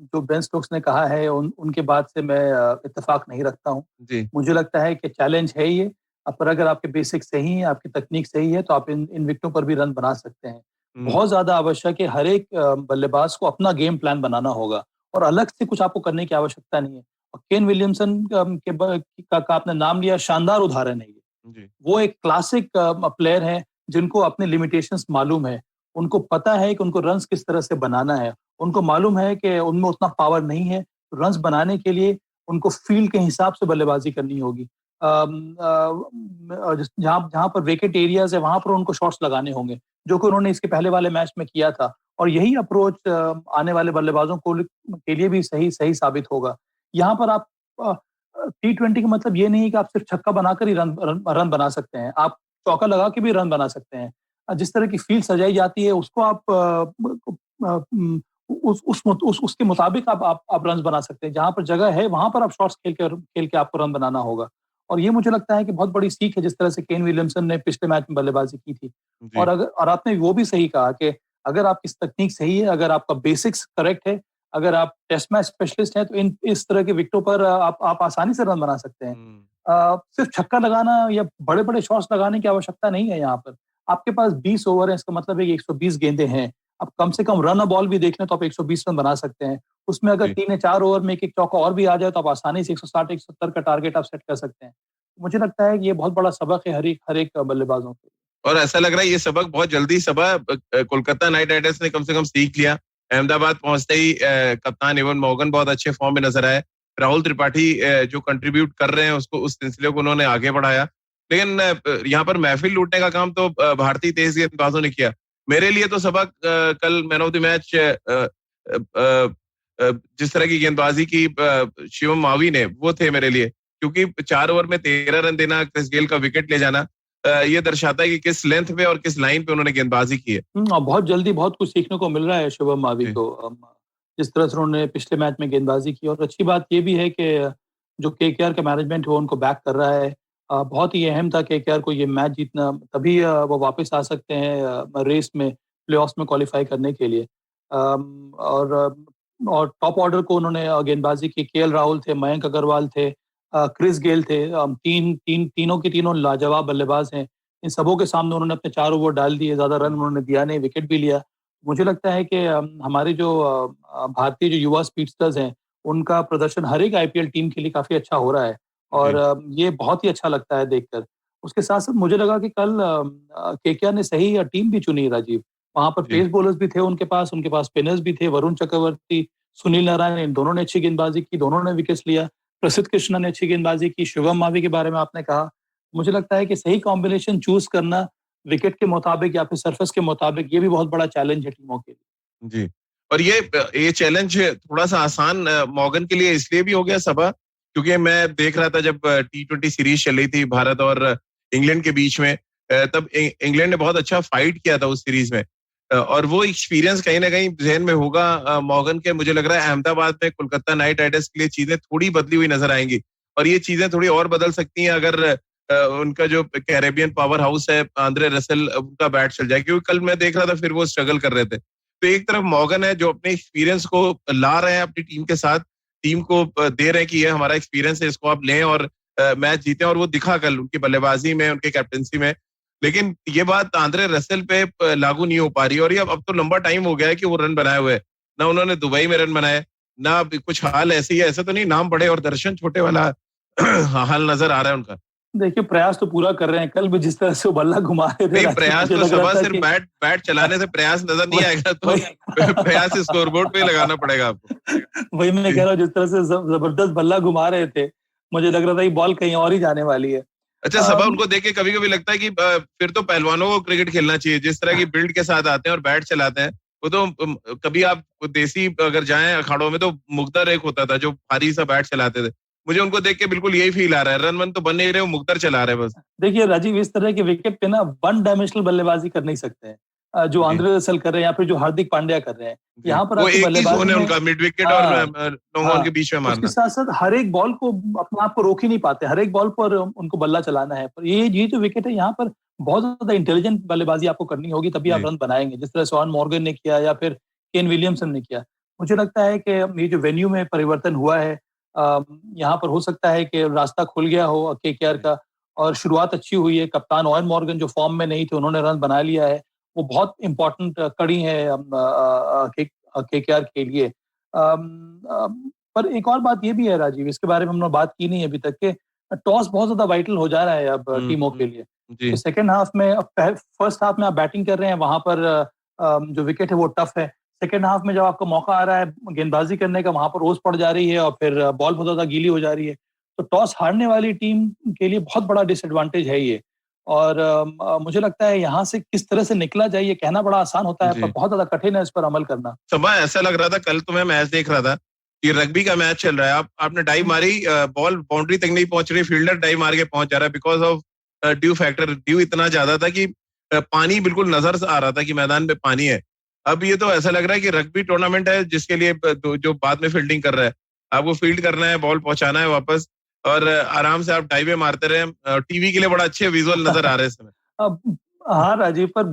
जो बेन स्टोक्स ने कहा है उनके बात से मैं इत्तेफ़ाक नहीं रखता हूँ। जी। मुझे लगता है कि चैलेंज है ये, पर अगर आपके बेसिक सही हैं, आपकी तकनीक सही है, तो आप इन विकेटों पर भी रन बना सकते हैं। हुँ, बहुत ज़्यादा आवश्यक है, हर एक बल्लेबाज को अपना गेम प्लान बनाना होगा और अलग से कुछ आपको करने की आवश्यकता नहीं है। और केन विलियमसन के ब का आपने नाम लिया, शानदार उदाहरण है ये। जी। वो एक क्लासिक प्लेयर हैं, जिनको अपने लिमिटेशंस मालूम है। उनको पता है कि उनको रन्स किस तरह से बनाना है। उनको मालूम है कि उनमें उतना पावर नहीं है। रन्स बनाने के लिए उनको फ़ील्ड के हिसाब से बल्लेबाज़ी करनी होगी। जहाँ जहाँ पर विकेट एरियाज़ है, वहाँ पर उनको शॉट्स लगाने होंगे, जो कि उन्होंने इसके पहले वाले मैच में किया था। और यही अप्रोच आने वाले बल्लेबाज़ों के लिए भी सही सही साबित होगा। यहाँ पर आप टी20 का मतलब ये नहीं है कि आप सिर्फ छक्का बनाकर ही रन बना सकते हैं। आप चौका लगा के भी रन बना सकते हैं। जिस तरह की फील्ड सजाई जाती है उसको आप उसके मुताबिक आप रन्स बना सकते हैं। जहाँ पर जगह है वहाँ पर आप शॉट्स खेल के आपको रन बनाना होगा। और ये मुझे लगता है कि बहुत बड़ी सीख है, जिस तरह से केन विलियमसन ने पिछले मैच में बल्लेबाजी की थी। जी। और आपने वो भी सही कहा कि अगर आपकी तकनीक सही है, अगर आपका बेसिक्स करेक्ट है, अगर आप टेस्ट मैच स्पेशलिस्ट हैं, तो इस तरह के विकेटों पर आप आसानी से रन बना सकते हैं। हुँ, सिर्फ छक्का लगाना या बड़े-बड़े शॉट्स लगाने की आवश्यकता नहीं है यहाँ पर। आपके पास 20 ओवर है, इसका मतलब है कि 120 गेंदें हैं। आप कम से कम रन अ बॉल भी देख लें तो आप 120 रन बना सकते हैं। उसमें अगर जी। 3 या 4 ओवर में 1-1 चौका और भी आ जाए तो आप आसानी से 160-170 का टारगेट आप सेट कर सकते हैं। मुझे लगता है कि ये बहुत बड़ा सबक है हर एक बल्लेबाजों के लिए। और ऐसा लग रहा है ये सबक बहुत जल्दी कोलकाता नाइट राइडर्स ने कम से कम सीख लिया। अहमदाबाद पहुंचते ही कप्तान इवन मॉर्गन बहुत अच्छे फॉर्म में नजर आए। राहुल त्रिपाठी जो कंट्रीब्यूट कर रहे हैं उसको, उस सिलसिले को उन्होंने आगे बढ़ाया। लेकिन यहाँ पर महफिल लूटने का काम तो भारतीय तेज गेंदबाजों ने किया। मेरे लिए तो सबक कल मैन ऑफ द मैच जिस तरह की गेंदबाजी की शिवम मावी ने, वो थे मेरे लिए, क्योंकि 4 ओवर में 13 रन देना, क्रिस गेल का विकेट ले जाना, ये दर्शाता है कि किस लेंथ पे और किस लाइन पे उन्होंने गेंदबाजी की है। और बहुत जल्दी बहुत कुछ सीखने को मिल रहा है शुभम मावी जी, को। जिस तरह से उन्होंने पिछले मैच में गेंदबाजी की, और अच्छी बात ये भी है कि जो केकेआर का मैनेजमेंट है वो उनको बैक कर रहा है। बहुत ही अहम था केकेआर को ये मैच जीतना, तभी वो वापस आ सकते हैं रेस में, प्लेऑफ्स में क्वालीफाई करने के लिए। और टॉप ऑर्डर को उन्होंने गेंदबाजी की। केएल राहुल थे, मयंक अग्रवाल थे, क्रिस गेल थे। तीनों के तीनों लाजवाब बल्लेबाज हैं। इन सबों के सामने उन्होंने अपने 4 ओवर डाल दिए, ज़्यादा रन उन्होंने दिया नहीं, विकेट भी लिया। मुझे लगता है कि हमारे जो भारतीय जो युवा स्पीडस्टर्स हैं, उनका प्रदर्शन हर एक आईपीएल टीम के लिए काफ़ी अच्छा हो रहा है, और जी, ये बहुत ही अच्छा लगता है देखकर। उसके साथ-साथ मुझे लगा कि कल केकेआर ने सही टीम भी चुनी, राजीव। वहाँ पर जी। पेस बॉलर्स भी थे उनके पास स्पिनर्स भी थे, वरुण चक्रवर्ती, सुनील नारायण, इन दोनों ने अच्छी गेंदबाजी की, दोनों ने विकेट्स लिया। प्रसिद्ध कृष्णा ने अच्छी गेंदबाजी की, शिवम मावी के बारे में आपने कहा। मुझे लगता है कि सही कॉम्बिनेशन चूज करना विकेट के मुताबिक या फिर सरफेस के मुताबिक, ये भी बहुत बड़ा चैलेंज है टीमों के लिए। जी। और ये चैलेंज थोड़ा सा आसान मॉर्गन के लिए इसलिए भी हो गया सबा, क्योंकि मैं देख रहा था जब T20 सीरीज चल रही थी भारत और इंग्लैंड के बीच में, तब इंग्लैंड ने बहुत अच्छा फाइट किया था उस सीरीज में, और वो एक्सपीरियंस कहीं ना कहीं जहन में होगा मॉर्गन के। मुझे लग रहा है अहमदाबाद में कोलकाता नाइट राइडर्स के लिए चीजें थोड़ी बदली हुई नजर आएंगी, और ये चीजें थोड़ी और बदल सकती हैं अगर उनका जो कैरेबियन पावर हाउस है आंद्रे रसेल, उनका बैट चल जाए, क्योंकि कल मैं देख रहा था फिर वो स्ट्रगल कर रहे थे। तो एक तरफ मॉर्गन है जो अपने एक्सपीरियंस को ला रहे हैं अपनी टीम के साथ, टीम को दे रहे हैं कि ये हमारा एक्सपीरियंस है, इसको आप लें और मैच जीते, और वो दिखा कल उनकी बल्लेबाजी में, उनके कैप्टनसी में। लेकिन ये बात आंद्रे रसेल पे लागू नहीं हो पा रही, और ये अब तो लंबा टाइम हो गया है कि वो रन बनाए हुए, ना उन्होंने दुबई में रन बनाए, ना कुछ हाल ऐसे ही है, ऐसा तो नहीं नाम बड़े और दर्शन छोटे वाला हाल नजर आ रहा है उनका। देखिए, प्रयास तो पूरा कर रहे हैं। कल भी जिस तरह से वो बल्ला घुमा रहे थे, नहीं, राजीव, प्रयास मुझे तो लग रहा सबा था सिर्फ कि बैट बैट चलाने से प्रयास नजर नहीं आएगा, तो प्रयास स्कोरबोर्ड पे लगाना पड़ेगा आपको। वही मैं कह जी। रहा हूँ, जिस तरह से जबरदस्त बल्ला घुमा रहे थे, मुझे लग रहा था कि बॉल कहीं और ही जाने वाली है। अच्छा सबा, उनको देख के कभी कभी लगता है कि फिर तो पहलवानों को क्रिकेट खेलना चाहिए, जिस तरह की बिल्ड के साथ आते हैं और बैट चलाते हैं। वो तो कभी आप देसी अगर जाएं अखाड़ों में, तो मुख्तार एक होता था जो भारी सा बैट चलाते थे। मुझे उनको देख के बिल्कुल यही फील आ रहा है, रन वन तो बन नहीं रहे, वो मुख्तार चला रहे हैं बस। देखिए राजीव, इस तरह के विकेट पे ना वन डायमेंशनल बल्लेबाजी कर नहीं सकते हैं, जो जी। आंद्रे रसेल कर रहे हैं या फिर जो हार्दिक पांड्या कर रहे हैं। जी, यहाँ पर वो आपकी एक ही जोन बल्लेबाजी है में, उनका, मिड विकेट और हाँ, लॉन्ग ऑन हाँ, के बीच में उसके मारना। साथ साथ हर एक बॉल को अपने आप को रोक ही नहीं पाते, हर एक बॉल पर उनको बल्ला चलाना है। पर ये जो विकेट है, यहाँ पर बहुत ज्यादा इंटेलिजेंट बल्लेबाजी आपको करनी होगी, तभी आप जी। रन बनाएंगे, जिस तरह शॉन मॉर्गन ने किया या फिर केन विलियमसन ने किया। मुझे लगता है कि ये जो वेन्यू में परिवर्तन हुआ है, यहाँ पर हो सकता है कि रास्ता खुल गया हो केकेआर का, और शुरुआत अच्छी हुई है। कप्तान ओवेन मॉर्गन जो फॉर्म में नहीं थे, उन्होंने रन बना लिया है। वो बहुत इंपॉर्टेंट कड़ी है केकेआर के लिए। पर एक और बात ये भी है राजीव, इसके बारे में हमने बात की नहीं अभी तक, के टॉस बहुत ज्यादा वाइटल हो जा रहा है अब टीमों के लिए। जी। तो सेकंड हाफ में, फर्स्ट हाफ में आप बैटिंग कर रहे हैं, वहां पर जो विकेट है वो टफ है। सेकंड हाफ में जब आपको मौका आ रहा है गेंदबाजी करने का, वहां पर ओस पड़ जा रही है और फिर बॉल बहुत ज्यादा गीली हो जा रही है। तो टॉस हारने वाली टीम के लिए बहुत बड़ा डिसएडवांटेज है ये। और मुझे लगता है यहाँ से किस तरह से निकला जाए, ये कहना बड़ा आसान होता है, पर जी। बहुत ज्यादा कठिन है इस पर अमल करना। सुबह ऐसा लग रहा था, कल तो मैं मैच देख रहा था, ये रग्बी का मैच चल रहा है, आपने डाइव मारी, बॉल बाउंड्री तक नहीं पहुंच रही, फील्डर डाइव मार के पहुंच जा रहा है, because of due factor. Due इतना ज्यादा था कि पानी बिल्कुल नजर से आ रहा था कि मैदान में पानी है। अब ये तो ऐसा लग रहा है कि रग्बी टूर्नामेंट है, जिसके लिए जो बाद में फील्डिंग कर रहा है, आपको फील्ड करना है, बॉल पहुंचाना है वापस, और आराम से आप डाइवे मारते रहे। टीवी के लिए बड़ा अच्छे विजुअल नजर आ रहे हैं इस समय। अब हाँ राजीव, पर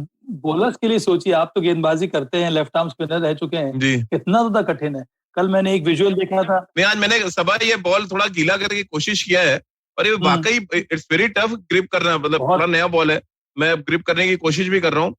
बॉलर्स के लिए सोचिए, आप तो गेंदबाजी करते हैं, लेफ्ट आर्म स्पिनर रह चुके हैं, जी। कितना ज्यादा कठिन है। कल मैंने एक विजुअल देखा था। नहीं, आज मैंने सबा ये बॉल थोड़ा गीला करने की कोशिश किया है, और ये हम्म वाकई इट्स वेरी टफ ग्रिप करना, मतलब थोड़ा बहुत, नया बॉल है। मैं ग्रिप करने की कोशिश भी कर रहा हूँ,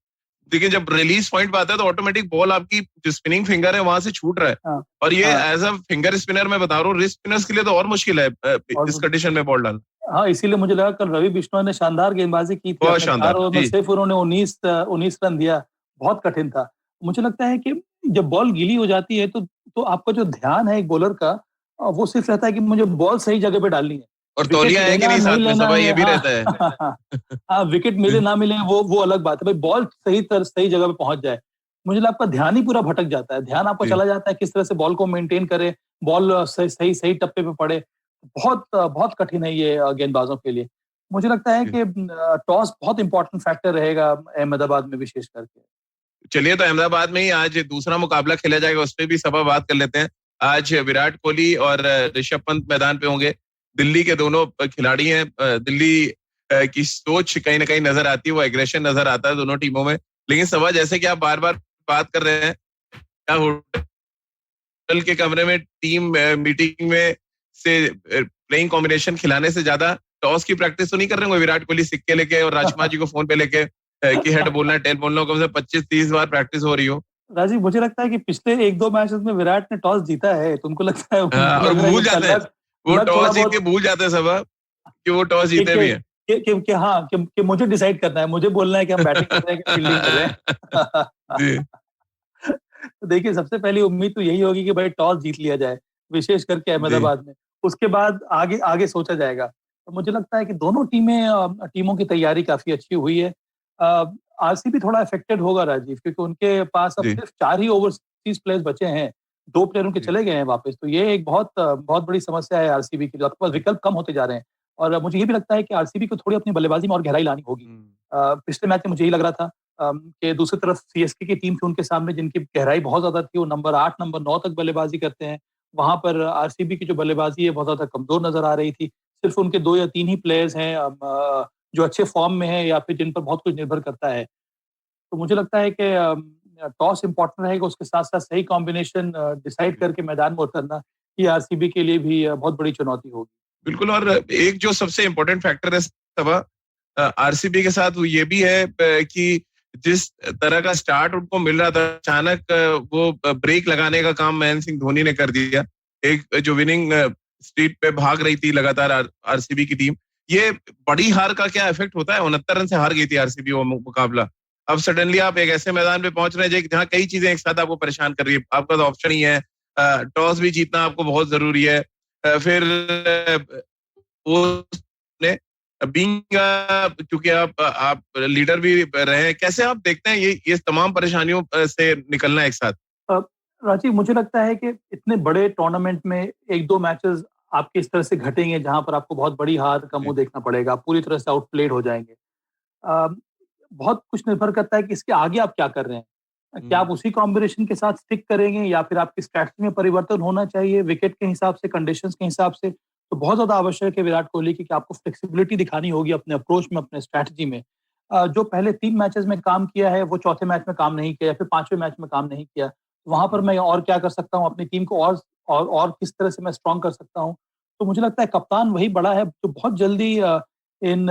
लेकिन जब रिलीज पॉइंट पे आता है तो ऑटोमेटिक बॉल आपकी जो स्पिनिंग फिंगर है वहां से छूट रहा है। हाँ, और ये हाँ, एज अ फिंगर स्पिनर मैं बता रहा हूँ, रिस्ट स्पिनर्स के लिए तो और मुश्किल है इस और कंडीशन में बॉल डालना। हाँ, इसीलिए मुझे लगा कल रवि बिश्नोई ने शानदार गेंदबाजी की थी। बहुत अपने 4 शानदार ओवर में जी। सिर्फ उन्होंने 19 रन दिया, बहुत कठिन था। मुझे लगता है कि जब बॉल गीली हो जाती है, तो आपका जो ध्यान है एक बॉलर का, वो सिर्फ रहता है कि मुझे बॉल सही जगह पे डालनी है। और विकेट तौलिया है कि लेना नहीं नहीं साथ में, लेना सबा है, ये भी हाँ। रहता है। हाँ, विकेट मिले जी। ना मिले वो अलग बात है, भाई बॉल सही जगह पे पहुंच जाए। मुझे लगता है आपका ध्यान ही पूरा भटक जाता है, ध्यान आपका जी। चला जाता है किस तरह से बॉल को मेंटेन करे, बॉल सही टप्पे पे पड़े। बहुत बहुत कठिन है ये गेंदबाजों के लिए। मुझे लगता है जी। कि टॉस बहुत इंपॉर्टेंट फैक्टर रहेगा अहमदाबाद में विशेष करके। चलिए, तो अहमदाबाद में ही आज दूसरा मुकाबला खेला जाएगा, उस पर भी सबा बात कर लेते हैं। आज विराट कोहली और ऋषभ पंत मैदान पे होंगे। दिल्ली के दोनों खिलाड़ी हैं। दिल्ली की सोच कहीं ना कहीं नजर आती है, वो एग्रेशन नजर आता है दोनों टीमों में। लेकिन सबा, जैसे कि आप बार बार बात कर रहे हैं, क्या होटल के कमरे में टीम मीटिंग में से प्लेइंग कॉम्बिनेशन खिलाने से ज्यादा टॉस की प्रैक्टिस तो नहीं कर रहे होंगे विराट कोहली, सिक्के लेके और राजकुमार जी को फोन पे लेके कि हेड बोलना है, टेल बोलना, कम से 25-30 बार प्रैक्टिस हो रही हो। राजीव, मुझे लगता है कि पिछले 1-2 मैचेस में विराट ने टॉस जीता है। तुमको लगता है, हाँ, मुझे और लग रहा है कि भूल उनका जाते हैं, लक वो लक थोड़ा टॉस जीत के बहुत, भूल जाते हैं सब कि वो टॉस कि जीते कि भी हैं। कि हाँ, कि मुझे डिसाइड करना है, मुझे बोलना है कि हम बैटिंग कर रहे हैं कि फील्डिंग कर रहे हैं। जी। तो देखिए सबसे पहली उम्मीद तो यही होगी कि भाई टॉस जीत लिया जाए, विशेष करके जी, अहमदाबाद में। उसके बाद आगे आगे सोचा जाएगा। तो मुझे लगता है कि दोनों टीमों की तैयारी काफ़ी अच्छी हुई है। अ, आरसीबी थोड़ा अफेक्टेड होगा राजीव, क्योंकि उनके पास अब जी, सिर्फ 4 ही ओवरसीज़ प्लेयर्स बचे हैं। 2 प्लेयर उनके जी, चले गए हैं वापस, तो ये एक बहुत बड़ी समस्या है आरसीबी की, जो आपके पास विकल्प कम होते जा रहे हैं। और मुझे ये भी लगता है कि आरसीबी को थोड़ी अपनी बल्लेबाजी में और गहराई लानी होगी। हुँ, पिछले मैच में मुझे यही लग रहा था कि दूसरी तरफ सीएसके की टीम थी उनके सामने, जिनकी गहराई बहुत ज़्यादा थी, वो नंबर 8, नंबर 9 तक बल्लेबाजी करते हैं। वहाँ पर आरसीबी की जो बल्लेबाजी है बहुत ज़्यादा कमज़ोर नज़र आ रही थी। सिर्फ़ उनके 2 या 3 ही प्लेयर्स हैं जो अच्छे फ़ॉर्म में हैं या फिर जिन पर बहुत कुछ निर्भर करता है। तो मुझे लगता है कि टॉस इम्पोर्टेंट रहेगा, उसके साथ-साथ सही कॉम्बिनेशन डिसाइड जी। करके मैदान में उतरना, ये आरसीबी के लिए भी बहुत बड़ी चुनौती होगी। बिल्कुल और एक जो सबसे इम्पोर्टेंट फैक्टर है सबा आरसीबी के साथ वो ये भी है कि जिस तरह का स्टार्ट उनको मिल रहा था अचानक वो ब्रेक लगाने का काम महेंद्र सिंह धोनी ने कर दिया। एक जो विनिंग स्ट्रीक पे भाग रही थी लगातार आरसीबी की टीम। ये बड़ी हार का क्या इफेक्ट होता है? 69 रन से हार गई थी आरसीबी वो मुकाबला। अब सडनली आप एक ऐसे मैदान पे पहुंच रहे हैं जहाँ कई चीजें एक साथ आपको परेशान कर रही है। आपका तो ऑप्शन ही है टॉस भी जीतना आपको बहुत जरूरी है। फिर उसने बीइंग क्योंकि आप लीडर भी रहे हैं, कैसे आप देखते हैं ये तमाम परेशानियों से निकलना एक साथ? अ, राजीव, मुझे लगता है कि इतने बड़े टूर्नामेंट में 1-2 मैचेस आपके इस तरह से घटेंगे जहाँ पर आपको बहुत बड़ी हार का जी, मुँह देखना पड़ेगा, आप पूरी तरह से आउटप्लेड हो जाएँगे। अ, बहुत कुछ निर्भर करता है कि इसके आगे आप क्या कर रहे हैं। क्या हुँ, आप उसी कॉम्बिनेशन के साथ स्टिक करेंगे या फिर आपकी स्ट्रैटेजी में परिवर्तन होना चाहिए विकेट के हिसाब से, कंडीशंस के हिसाब से? तो बहुत ज़्यादा आवश्यक है विराट कोहली की कि आपको फ्लेक्सिबिलिटी दिखानी होगी अपने अप्रोच में, अपने स्ट्रैटेजी में। जो पहले 3 मैचेस में काम किया है, वो चौथे मैच में काम नहीं किया या फिर 5वें मैच में काम नहीं किया। वहाँ पर हुँ, मैं और क्या कर सकता हूँ, अपनी टीम को और किस तरह से मैं स्ट्रॉन्ग कर सकता हूँ। तो मुझे लगता है कप्तान वही बड़ा है जो बहुत जल्दी इन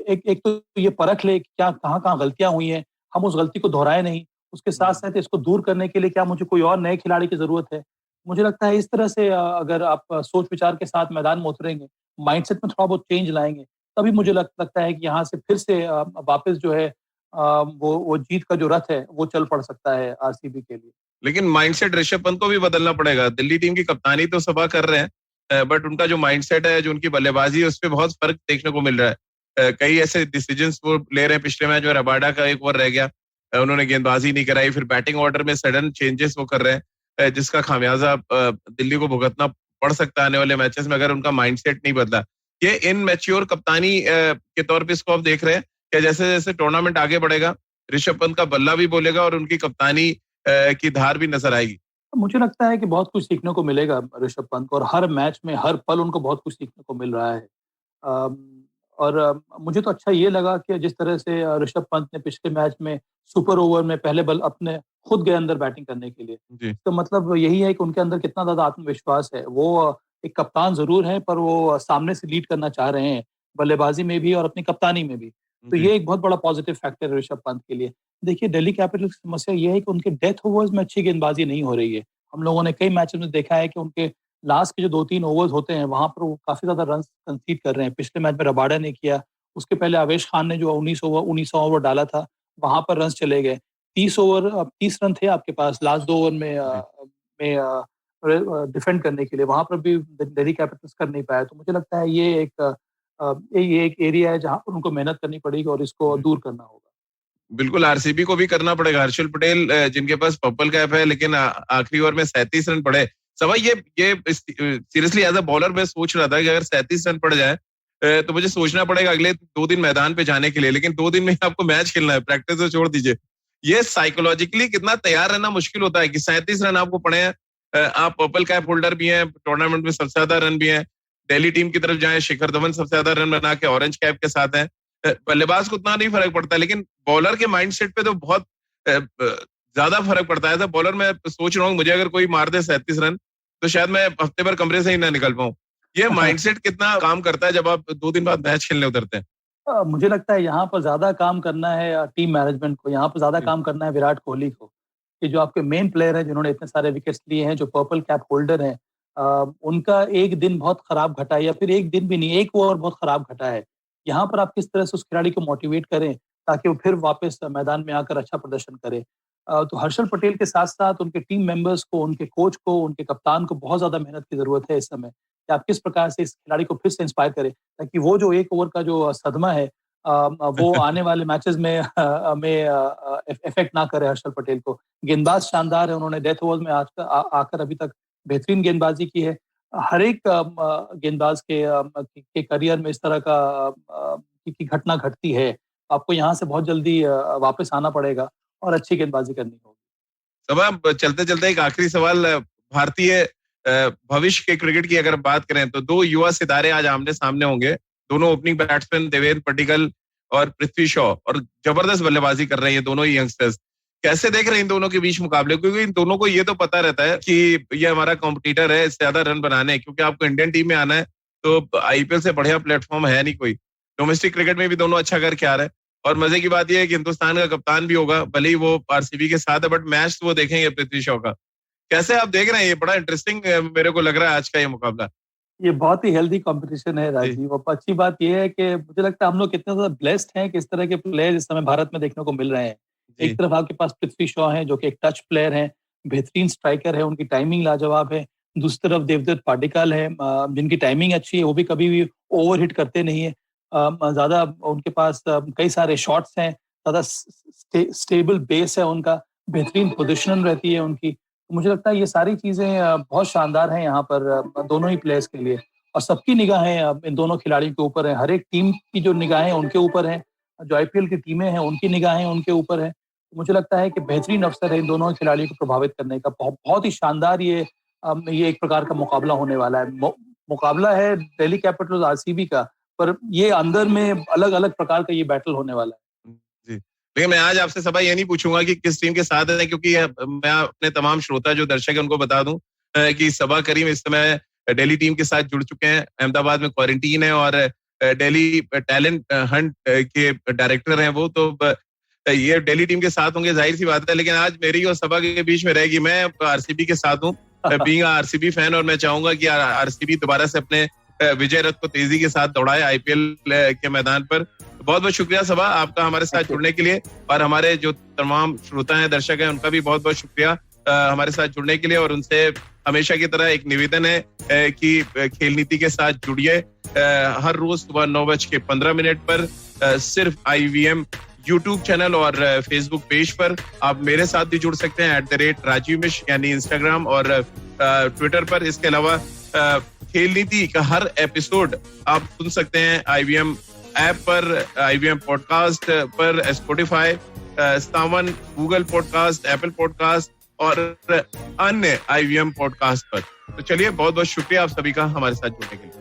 एक एक तो ये परख ले कि क्या कहाँ-कहाँ गलतियाँ हुई हैं, हम उस गलती को दोहराए नहीं। उसके हुँ। साथ-साथ इसको दूर करने के लिए क्या मुझे कोई और नए खिलाड़ी की ज़रूरत है? मुझे लगता है इस तरह से अगर आप सोच-विचार के साथ मैदान में उतरेंगे, माइंडसेट में थोड़ा बहुत चेंज लाएँगे, तभी मुझे लगता है कि यहाँ से फिर से वापस जो है वो जीत का जो रथ है, वो चल पड़ सकता है आरसीबी के लिए। लेकिन माइंडसेट ऋषभ पंत को भी बदलना पड़ेगा। दिल्ली टीम की कप्तानी तो सबा कर रहे हैं बट उनका जो माइंडसेट है, जो उनकी बल्लेबाजी है, उसपे बहुत फ़र्क देखने को मिल रहा है। कई ऐसे डिसीजंस वो ले रहे हैं, पिछले मैच में रबाडा का एक ओवर रह गया। उन्होंने गेंदबाजी नहीं कराई, फिर बैटिंग ऑर्डर में सडन चेंजेस वो कर रहे हैं जिसका खामियाजा दिल्ली को भुगतना पड़ सकता है आने वाले मैचेस में अगर उनका माइंडसेट नहीं बदला। ये इनमैच्योर कप्तानी के तौर पे इसको आप देख रहे हैं? क्या जैसे-जैसे टूर्नामेंट आगे बढ़ेगा, ऋषभ पंत का बल्ला भी बोलेगा और उनकी कप्तानी की धार भी नजर आएगी? मुझे लगता है कि बहुत कुछ सीखने को मिलेगा ऋषभ पंत को, और हर मैच में, हर पल उनको बहुत कुछ सीखने को मिल रहा है। अम, और मुझे तो अच्छा ये लगा कि जिस तरह से ऋषभ पंत ने पिछले मैच में सुपर ओवर में पहले बल अपने खुद गए अंदर बैटिंग करने के लिए। जी, तो मतलब यही है कि उनके अंदर कितना ज़्यादा आत्मविश्वास है। वो एक कप्तान ज़रूर हैं, पर वो सामने से लीड करना चाह रहे हैं, बल्लेबाजी में भी और अपनी कप्तानी में भी। तो जी, ये एक बहुत बड़ा पॉजिटिव फैक्टर है ऋषभ पंत के लिए। देखिए, दिल्ली कैपिटल्स की समस्या ये है कि उनके डेथ ओवर्स में अच्छी गेंदबाज़ी नहीं हो रही है। हम लोगों ने कई मैचेज़ में देखा है कि उनके लास्ट के जो 2-3 ओवर्स होते हैं, वहाँ पर वो काफ़ी ज़्यादा रन्स कंसीड कर रहे हैं। पिछले मैच में रबाडा ने किया, उसके पहले आवेश खान ने जो 1900 ओवर डाला था, वहाँ पर रन्स चले गए। 30 रन थे आपके पास लास्ट 2 ओवर जी। में डिफेंड करने के लिए, वहाँ पर भी दिल्ली कैपिटल्स कर नहीं पाया। तो मुझे लगता है ये एक एरिया है जहाँ पर उनको मेहनत करनी पड़ेगी और इसको दूर करना होगा। बिल्कुल आरसीबी को भी करना पड़ेगा। हर्षल पटेल जिनके पास पर्पल कैप है लेकिन आखिरी ओवर में 37 रन पड़े। सवाई ये सीरियसली एज़ अ बॉलर मैं सोच रहा था कि अगर 37 रन पड़ जाए तो मुझे सोचना पड़ेगा अगले 2 दिन मैदान पे जाने के लिए। लेकिन 2 दिन में ही आपको मैच खेलना है, प्रैक्टिस तो छोड़ दीजिए। ये साइकोलॉजिकली कितना तैयार रहना मुश्किल होता है कि 37 रन आपको पड़े हैं। आप पर्पल कैप होल्डर भी हैं, टूर्नामेंट में सबसे ज़्यादा रन भी हैं। दिल्ली टीम की तरफ जाएँ, शिखर धवन सबसे ज़्यादा रन बना के ऑरेंज कैप के साथ हैं। बल्लेबाज को उतना नहीं फ़र्क पड़ता लेकिन बॉलर के माइंडसेट पे तो बहुत ज्यादा फर्क पड़ता है। ऐसा बॉलर मैं सोच रहा हूँ मुझे अगर कोई मार दे 37 रन तो शायद मैं हफ्ते भर कमरे से ही ना निकल पाऊं। ये माइंडसेट कितना काम करता है जब आप 2 दिन बाद मैच खेलने उतरते हैं? मुझे लगता है यहाँ पर ज़्यादा काम करना है टीम मैनेजमेंट को, यहाँ पर ज़्यादा जी, काम करना है विराट कोहली को, कि जो आपके मेन प्लेयर हैं जिन्होंने इतने सारे विकेट्स लिए हैं, जो पर्पल कैप होल्डर हैं, उनका एक दिन बहुत खराब घटा है या फिर एक दिन भी नहीं, एक ओवर बहुत खराब घटा है। यहाँ पर आप किस तरह से उस खिलाड़ी को मोटिवेट करें ताकि वो फिर वापस मैदान में आकर अच्छा प्रदर्शन करे। तो हर्षल पटेल के साथ साथ उनके टीम मेंबर्स को, उनके कोच को, उनके कप्तान को बहुत ज्यादा मेहनत की जरूरत है इस समय कि आप किस प्रकार से इस खिलाड़ी को फिर से इंस्पायर करें ताकि वो जो एक ओवर का जो सदमा है वो आने वाले मैचेस में इफेक्ट ना करे हर्षल पटेल को। गेंदबाज शानदार है, उन्होंने डेथ ओवर्स में आकर अभी तक बेहतरीन गेंदबाजी की है। हर एक गेंदबाज के करियर में इस तरह की घटना घटती है। आपको यहाँ से बहुत जल्दी वापस आना पड़ेगा और अच्छी गेंदबाजी करनी होगी। सब चलते चलते एक आखिरी सवाल, भारतीय भविष्य के क्रिकेट की अगर बात करें तो 2 युवा सितारे आज आमने सामने होंगे। दोनों ओपनिंग बैट्समैन देवेंद्र पडिक्कल और पृथ्वी शॉ, और जबरदस्त बल्लेबाजी कर रहे हैं ये दोनों ही यंगस्टर्स। कैसे देख रहे हैं इन दोनों के बीच मुकाबले? क्योंकि इन दोनों को ये तो पता रहता है कि ये हमारा कॉम्पिटिटर है, इससे ज्यादा रन बनाने, क्योंकि आपको इंडियन टीम में आना है तो आईपीएल से बढ़िया प्लेटफॉर्म है नहीं कोई। डोमेस्टिक क्रिकेट में भी दोनों अच्छा करके आ रहे हैं और मजे की बात यह है कि हिंदुस्तान का कप्तान भी होगा, भले ही वो आरसीबी के साथ है, बट मैच वो देखेंगे पृथ्वी शॉ का। कैसे आप देख रहे हैं? ये बड़ा इंटरेस्टिंग मेरे को लग रहा है आज का ये मुकाबला। ये बहुत ही हेल्दी कंपटीशन है राजीव। अब अच्छी बात ये है कि मुझे लगता है हम लोग कितने ज्यादा ब्लेस्ड हैं कि इस तरह के प्लेयर इस समय भारत में देखने को मिल रहे हैं। एक तरफ आपके पास पृथ्वी शॉ हैं जो कि एक टच प्लेयर हैं, बेहतरीन स्ट्राइकर है, उनकी टाइमिंग लाजवाब है। दूसरी तरफ देवदत्त पाडिक्कल है जिनकी टाइमिंग अच्छी है, वो भी कभी भी ओवर हिट करते नहीं है। ज्यादा उनके पास कई सारे शॉट्स हैं, ज्यादा स्टेबल बेस है उनका, बेहतरीन पोजीशन रहती है उनकी। मुझे लगता है ये सारी चीजें बहुत शानदार हैं यहाँ पर दोनों ही प्लेयर्स के लिए, और सबकी निगाहें इन दोनों खिलाड़ियों के ऊपर है। हर एक टीम की जो निगाहें उनके ऊपर हैं, जो आईपीएल की टीमें हैं उनकी निगाहें उनके ऊपर है। मुझे लगता है कि बेहतरीन अवसर है इन दोनों खिलाड़ियों को प्रभावित करने का। बहुत ही शानदार ये एक प्रकार का मुकाबला होने वाला है। मुकाबला है दिल्ली कैपिटल्स आरसीबी का, पर ये अंदर में अलग अलग प्रकार का ये बैटल होने वाला है। जी, लेकिन मैं आज आपसे सभा ये नहीं पूछूंगा कि किस टीम के साथ है, क्योंकि मैं अपने तमाम श्रोता जो दर्शक है उनको बता दूं कि सबा करीम इस समय दिल्ली टीम के साथ जुड़ चुके हैं। अहमदाबाद में क्वारंटीन है और दिल्ली टैलेंट हंट के डायरेक्टर हैं वो, तो ये दिल्ली टीम के साथ होंगे, जाहिर सी बात है। लेकिन आज मेरी और सबा के बीच में रहेगी। मैं आरसीबी के साथ हूँ, बीइंग आरसीबी फैन, और मैं चाहूंगा कि आरसीबी दोबारा से अपने विजय रथ को तेजी के साथ दौड़ाए आईपीएल के मैदान पर। बहुत बहुत शुक्रिया सबा आपका हमारे साथ जुड़ने के लिए, और हमारे जो तमाम श्रोता हैं, दर्शक हैं, उनका भी बहुत बहुत शुक्रिया हमारे साथ जुड़ने के लिए। और उनसे हमेशा की तरह एक निवेदन है कि खेल नीति के साथ जुड़िए हर रोज सुबह 9:15 पर सिर्फ IVM यूट्यूब चैनल और फेसबुक पेज पर। आप मेरे साथ भी जुड़ सकते हैं @राजीव मिश्र यानी इंस्टाग्राम और ट्विटर पर। इसके अलावा खेल नीति का हर एपिसोड आप सुन सकते हैं IVM ऐप पर, IVM पॉडकास्ट पर, स्पॉटिफाई, सावन, गूगल पॉडकास्ट, एप्पल पॉडकास्ट और अन्य IVM पॉडकास्ट पर। तो चलिए, बहुत बहुत शुक्रिया आप सभी का हमारे साथ जुड़ने के लिए।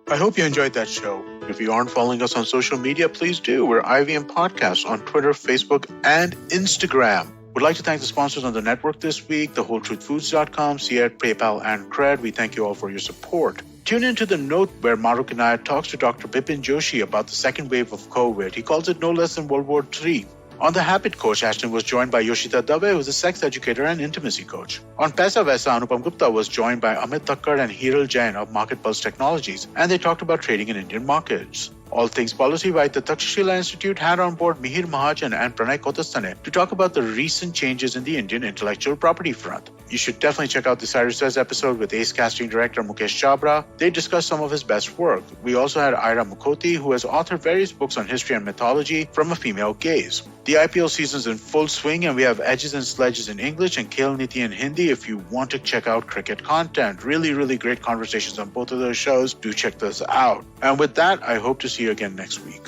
I hope you enjoyed that show. If you aren't following us on social media, please do. We're IVM Podcasts on Twitter, Facebook, and Instagram. We'd like to thank the sponsors on the network this week, thewholetruthfoods.com, Seat, PayPal, and Cred. We thank you all for your support. Tune in to The Note, where Maruk Inayat talks to Dr. Bipin Joshi about the second wave of COVID. He calls it no less than World War III. On The Habit Coach, Ashton was joined by Yoshita Dave, who's a sex educator and intimacy coach. On Paisa Vaisa, Anupam Gupta was joined by Amit Thakkar and Hiral Jain of Market Pulse Technologies, and they talked about trading in Indian markets. All Things Policy by the Takshashila Institute had on board Mihir Mahajan and Pranay Kotastane to talk about the recent changes in the Indian intellectual property front. You should definitely check out the Cyrus Says episode with Ace casting director Mukesh Chabra. They discussed some of his best work. We also had Ira Mukhoti, who has authored various books on history and mythology from a female gaze. The IPL season's in full swing, and we have Edges and Sledges in English and Khel Niti in Hindi if you want to check out cricket content. Really, really great conversations on both of those shows. Do check those out. And with that, I hope to see you again next week.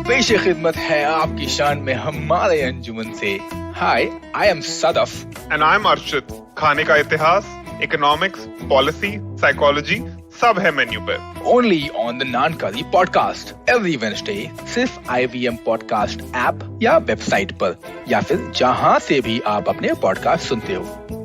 पेश खिदमत है आपकी शान में हमारे अंजुमन से। Hi, I am Sadaf. And I'm Arshit. खाने का इतिहास, इकोनॉमिक्स, पॉलिसी, साइकोलॉजी सब है मेन्यू पे। Only on the Nankali podcast every Wednesday, सिर्फ IVM podcast ऐप या वेबसाइट पर, या फिर जहां से भी आप अपने पॉडकास्ट सुनते हो।